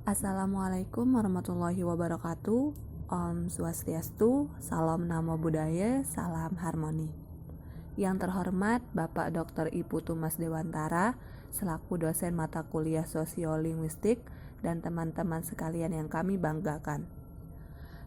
Assalamualaikum warahmatullahi wabarakatuh. Om Swastiastu, salam namo buddhaya, salam harmoni. Yang terhormat Bapak Dr. Ipu Tumas Dewantara, selaku dosen mata kuliah sosiolinguistik dan teman-teman sekalian yang kami banggakan.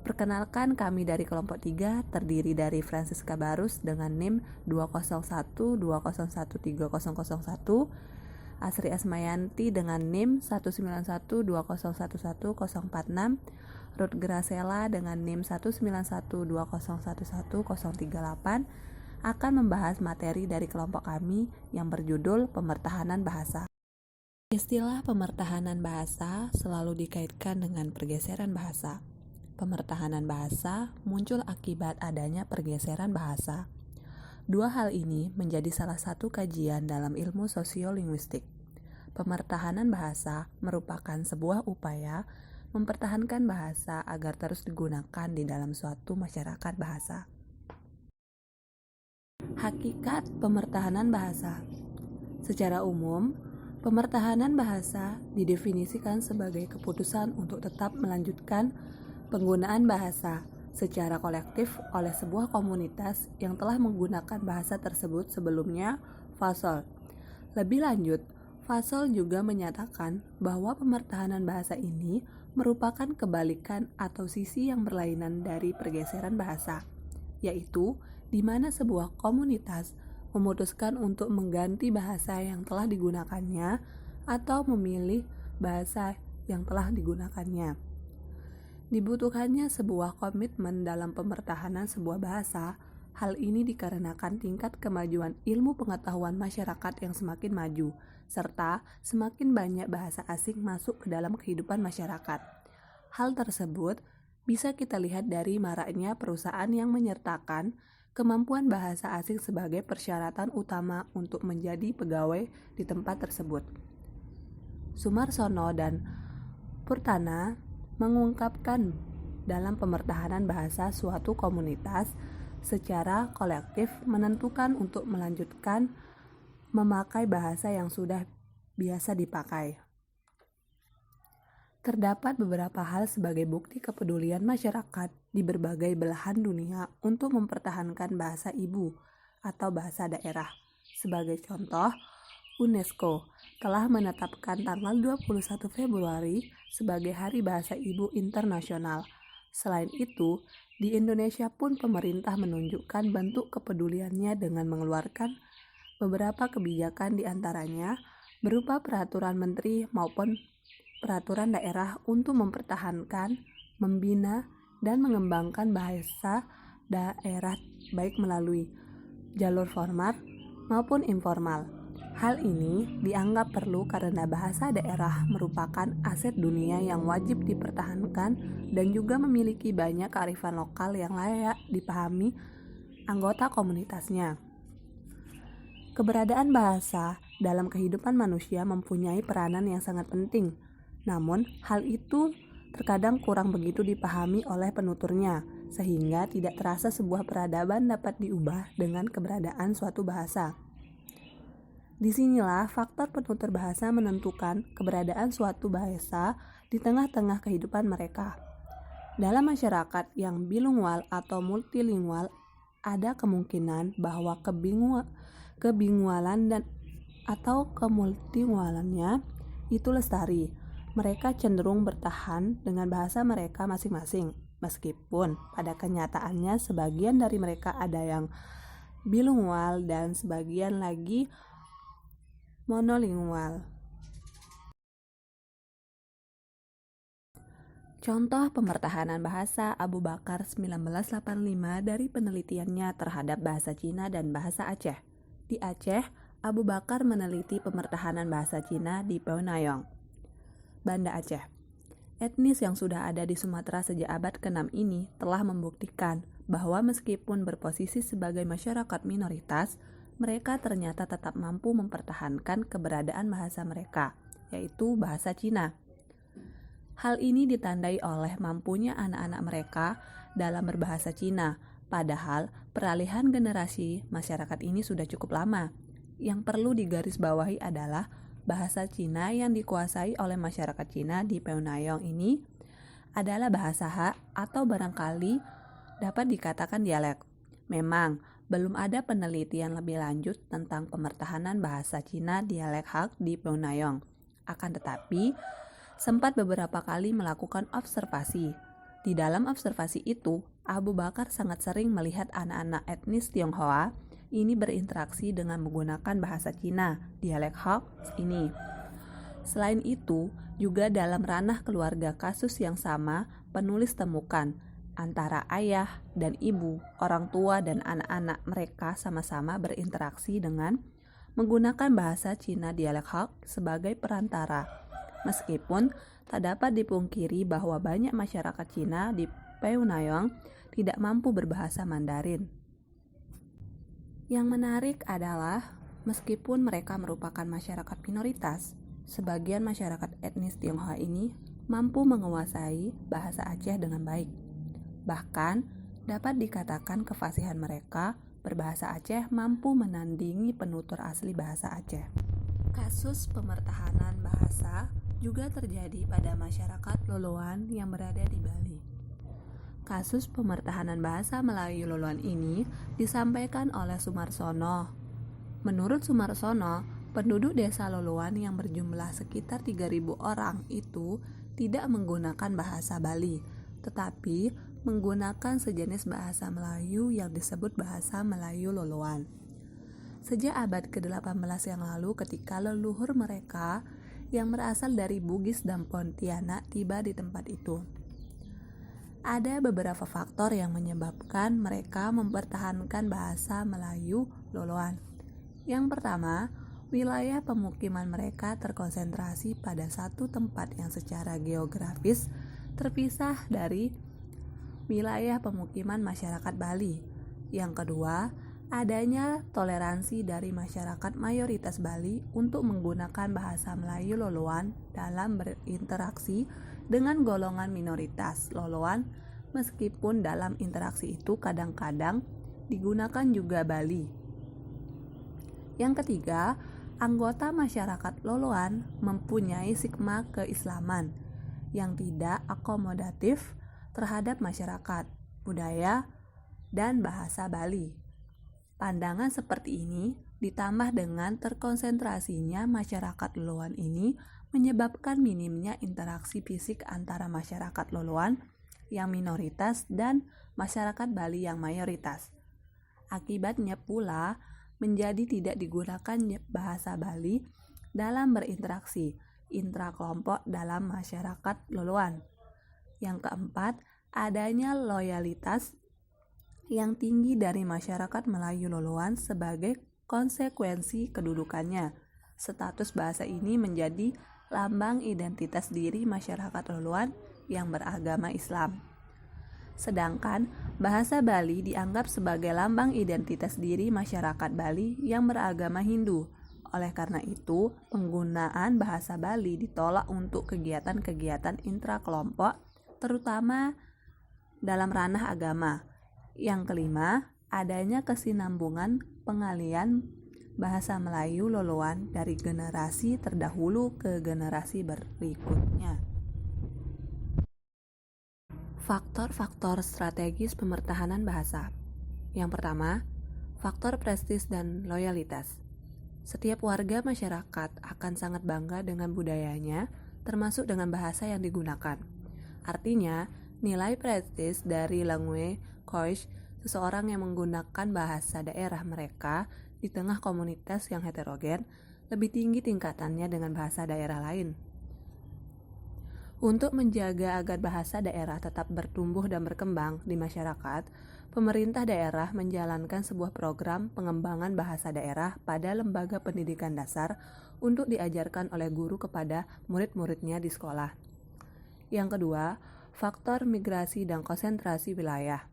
Perkenalkan, kami dari kelompok 3 terdiri dari Francisca Barus dengan NIM 20120130001, Asri Asmayanti dengan NIM 19120111046, Ruth Gracela dengan NIM 19120111038 akan membahas materi dari kelompok kami yang berjudul Pemertahanan Bahasa. Istilah pemertahanan bahasa selalu dikaitkan dengan pergeseran bahasa. Pemertahanan bahasa muncul akibat adanya pergeseran bahasa. Dua hal ini menjadi salah satu kajian dalam ilmu sosiolinguistik. Pemertahanan bahasa merupakan sebuah upaya mempertahankan bahasa agar terus digunakan di dalam suatu masyarakat bahasa. Hakikat pemertahanan bahasa. Secara umum, pemertahanan bahasa didefinisikan sebagai keputusan untuk tetap melanjutkan penggunaan bahasa secara kolektif oleh sebuah komunitas yang telah menggunakan bahasa tersebut sebelumnya. Fasol. Lebih lanjut, Fasol juga menyatakan bahwa pemertahanan bahasa ini merupakan kebalikan atau sisi yang berlainan dari pergeseran bahasa, yaitu di mana sebuah komunitas memutuskan untuk mengganti bahasa yang telah digunakannya atau memilih bahasa yang telah digunakannya. Dibutuhkannya sebuah komitmen dalam pemertahanan sebuah bahasa. Hal ini dikarenakan tingkat kemajuan ilmu pengetahuan masyarakat yang semakin maju, serta semakin banyak bahasa asing masuk ke dalam kehidupan masyarakat. Hal tersebut bisa kita lihat dari maraknya perusahaan yang menyertakan kemampuan bahasa asing sebagai persyaratan utama untuk menjadi pegawai di tempat tersebut. Sumarsono dan Purtana mengungkapkan dalam pemertahanan bahasa suatu komunitas secara kolektif menentukan untuk melanjutkan memakai bahasa yang sudah biasa dipakai. Terdapat beberapa hal sebagai bukti kepedulian masyarakat di berbagai belahan dunia untuk mempertahankan bahasa ibu atau bahasa daerah. Sebagai contoh, UNESCO telah menetapkan tanggal 21 Februari sebagai Hari Bahasa Ibu Internasional. Selain itu, di Indonesia pun pemerintah menunjukkan bentuk kepeduliannya dengan mengeluarkan beberapa kebijakan, di antaranya berupa peraturan menteri maupun peraturan daerah untuk mempertahankan, membina, dan mengembangkan bahasa daerah baik melalui jalur formal maupun informal. Hal ini dianggap perlu karena bahasa daerah merupakan aset dunia yang wajib dipertahankan dan juga memiliki banyak kearifan lokal yang layak dipahami anggota komunitasnya. Keberadaan bahasa dalam kehidupan manusia mempunyai peranan yang sangat penting. Namun, hal itu terkadang kurang begitu dipahami oleh penuturnya, sehingga tidak terasa sebuah peradaban dapat diubah dengan keberadaan suatu bahasa. Disinilah faktor penutur bahasa menentukan keberadaan suatu bahasa di tengah-tengah kehidupan mereka. Dalam masyarakat yang bilingual atau multilingual, ada kemungkinan bahwa kebingualan dan atau kemultilingualannya itu lestari. Mereka cenderung bertahan dengan bahasa mereka masing-masing, meskipun pada kenyataannya sebagian dari mereka ada yang bilingual dan sebagian lagi monolingual. Contoh pemertahanan bahasa Abu Bakar 1985 dari penelitiannya terhadap bahasa Cina dan bahasa Aceh. Di Aceh, Abu Bakar meneliti pemertahanan bahasa Cina di Peunayong, Banda Aceh. Etnis yang sudah ada di Sumatera sejak abad ke-6 ini telah membuktikan bahwa meskipun berposisi sebagai masyarakat minoritas, mereka ternyata tetap mampu mempertahankan keberadaan bahasa mereka, yaitu bahasa Cina. Hal ini ditandai oleh mampunya anak-anak mereka dalam berbahasa Cina, padahal peralihan generasi masyarakat ini sudah cukup lama. Yang perlu digarisbawahi adalah bahasa Cina yang dikuasai oleh masyarakat Cina di Peunayong ini adalah bahasa Ha atau barangkali dapat dikatakan dialek. Memang, belum ada penelitian lebih lanjut tentang pemertahanan bahasa Cina dialek Ha di Peunayong. Akan tetapi, sempat beberapa kali melakukan observasi. Di dalam observasi itu, Abu Bakar sangat sering melihat anak-anak etnis Tionghoa ini berinteraksi dengan menggunakan bahasa Cina, dialek Hok ini. Selain itu, juga dalam ranah keluarga kasus yang sama, penulis temukan antara ayah dan ibu, orang tua dan anak-anak mereka sama-sama berinteraksi dengan menggunakan bahasa Cina dialek Hok sebagai perantara. Meskipun tak dapat dipungkiri bahwa banyak masyarakat Cina di Peunayong tidak mampu berbahasa Mandarin. Yang menarik adalah, meskipun mereka merupakan masyarakat minoritas, sebagian masyarakat etnis Tionghoa ini mampu menguasai bahasa Aceh dengan baik. Bahkan, dapat dikatakan kefasihan mereka berbahasa Aceh mampu menandingi penutur asli bahasa Aceh. Kasus pemertahanan bahasa juga terjadi pada masyarakat Loloan yang berada di Bali. Kasus pemertahanan bahasa Melayu Loloan ini disampaikan oleh Sumarsono. Menurut Sumarsono, penduduk desa Loloan yang berjumlah sekitar 3.000 orang itu tidak menggunakan bahasa Bali, tetapi menggunakan sejenis bahasa Melayu yang disebut bahasa Melayu Loloan. Sejak abad ke-18 yang lalu, ketika leluhur mereka yang berasal dari Bugis dan Pontianak tiba di tempat itu, ada beberapa faktor yang menyebabkan mereka mempertahankan bahasa Melayu Loloan. Yang pertama, wilayah pemukiman mereka terkonsentrasi pada satu tempat yang secara geografis terpisah dari wilayah pemukiman masyarakat Bali. Yang kedua, adanya toleransi dari masyarakat mayoritas Bali untuk menggunakan bahasa Melayu Loloan dalam berinteraksi dengan golongan minoritas Loloan, meskipun dalam interaksi itu kadang-kadang digunakan juga Bali. Yang ketiga, anggota masyarakat Loloan mempunyai sigma keislaman yang tidak akomodatif terhadap masyarakat, budaya, dan bahasa Bali. Pandangan seperti ini ditambah dengan terkonsentrasinya masyarakat Loloan ini menyebabkan minimnya interaksi fisik antara masyarakat Loloan yang minoritas dan masyarakat Bali yang mayoritas. Akibatnya pula menjadi tidak digunakan bahasa Bali dalam berinteraksi intrakelompok dalam masyarakat Loloan. Yang keempat, adanya loyalitas yang tinggi dari masyarakat Melayu Loloan sebagai konsekuensi kedudukannya. Status bahasa ini menjadi lambang identitas diri masyarakat Loloan yang beragama Islam. Sedangkan bahasa Bali dianggap sebagai lambang identitas diri masyarakat Bali yang beragama Hindu. Oleh karena itu, penggunaan bahasa Bali ditolak untuk kegiatan-kegiatan intrakelompok, terutama dalam ranah agama. Yang kelima, adanya kesinambungan pengalian bahasa Melayu Loloan dari generasi terdahulu ke generasi berikutnya. Faktor-faktor strategis pemertahanan bahasa. Yang pertama, faktor prestis dan loyalitas. Setiap warga masyarakat akan sangat bangga dengan budayanya, termasuk dengan bahasa yang digunakan. Artinya, nilai prestis dari langue coach seseorang yang menggunakan bahasa daerah mereka di tengah komunitas yang heterogen lebih tinggi tingkatannya dengan bahasa daerah lain. Untuk menjaga agar bahasa daerah tetap bertumbuh dan berkembang di masyarakat, pemerintah daerah menjalankan sebuah program pengembangan bahasa daerah pada lembaga pendidikan dasar untuk diajarkan oleh guru kepada murid-muridnya di sekolah. Yang kedua, faktor migrasi dan konsentrasi wilayah.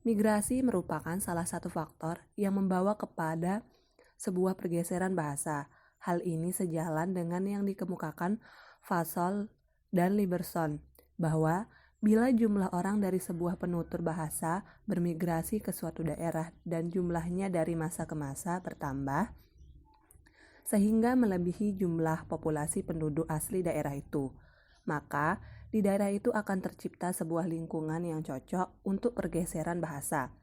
Migrasi merupakan salah satu faktor yang membawa kepada sebuah pergeseran bahasa. Hal ini sejalan dengan yang dikemukakan Fasol dan Liberson, bahwa bila jumlah orang dari sebuah penutur bahasa bermigrasi ke suatu daerah dan jumlahnya dari masa ke masa bertambah, sehingga melebihi jumlah populasi penduduk asli daerah itu. Maka, di daerah itu akan tercipta sebuah lingkungan yang cocok untuk pergeseran bahasa.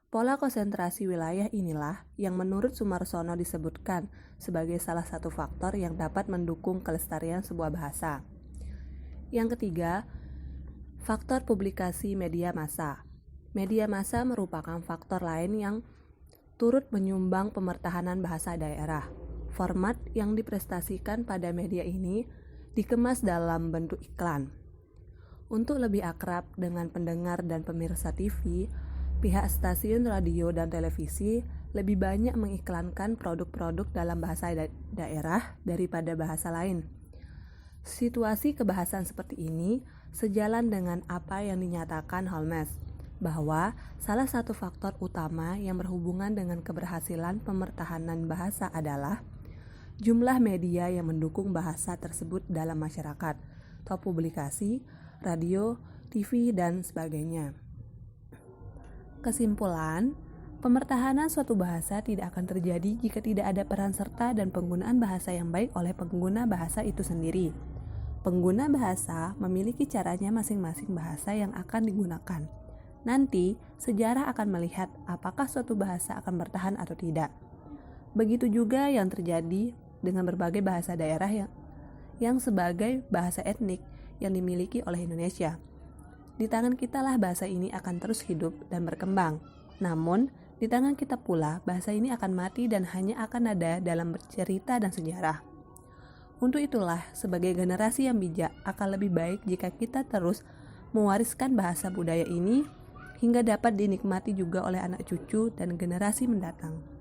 Pola konsentrasi wilayah inilah yang menurut Sumarsono disebutkan sebagai salah satu faktor yang dapat mendukung kelestarian sebuah bahasa. Yang ketiga, faktor publikasi media massa. Media massa merupakan faktor lain yang turut menyumbang pemertahanan bahasa daerah. Format yang diprestasikan pada media ini dikemas dalam bentuk iklan. Untuk lebih akrab dengan pendengar dan pemirsa TV, pihak stasiun radio dan televisi lebih banyak mengiklankan produk-produk dalam bahasa daerah daripada bahasa lain. Situasi kebahasan seperti ini sejalan dengan apa yang dinyatakan Holmes, bahwa salah satu faktor utama yang berhubungan dengan keberhasilan pemertahanan bahasa adalah jumlah media yang mendukung bahasa tersebut dalam masyarakat, top publikasi, radio, TV, dan sebagainya. Kesimpulan, pemertahanan suatu bahasa tidak akan terjadi jika tidak ada peran serta dan penggunaan bahasa yang baik oleh pengguna bahasa itu sendiri. Pengguna bahasa memiliki caranya masing-masing bahasa yang akan digunakan. Nanti, sejarah akan melihat apakah suatu bahasa akan bertahan atau tidak. Begitu juga yang terjadi dengan berbagai bahasa daerah yang sebagai bahasa etnik yang dimiliki oleh Indonesia. Di tangan kita lah bahasa ini akan terus hidup dan berkembang. Namun, di tangan kita pula bahasa ini akan mati dan hanya akan ada dalam bercerita dan sejarah. Untuk itulah, sebagai generasi yang bijak akan lebih baik jika kita terus mewariskan bahasa budaya ini hingga dapat dinikmati juga oleh anak cucu dan generasi mendatang.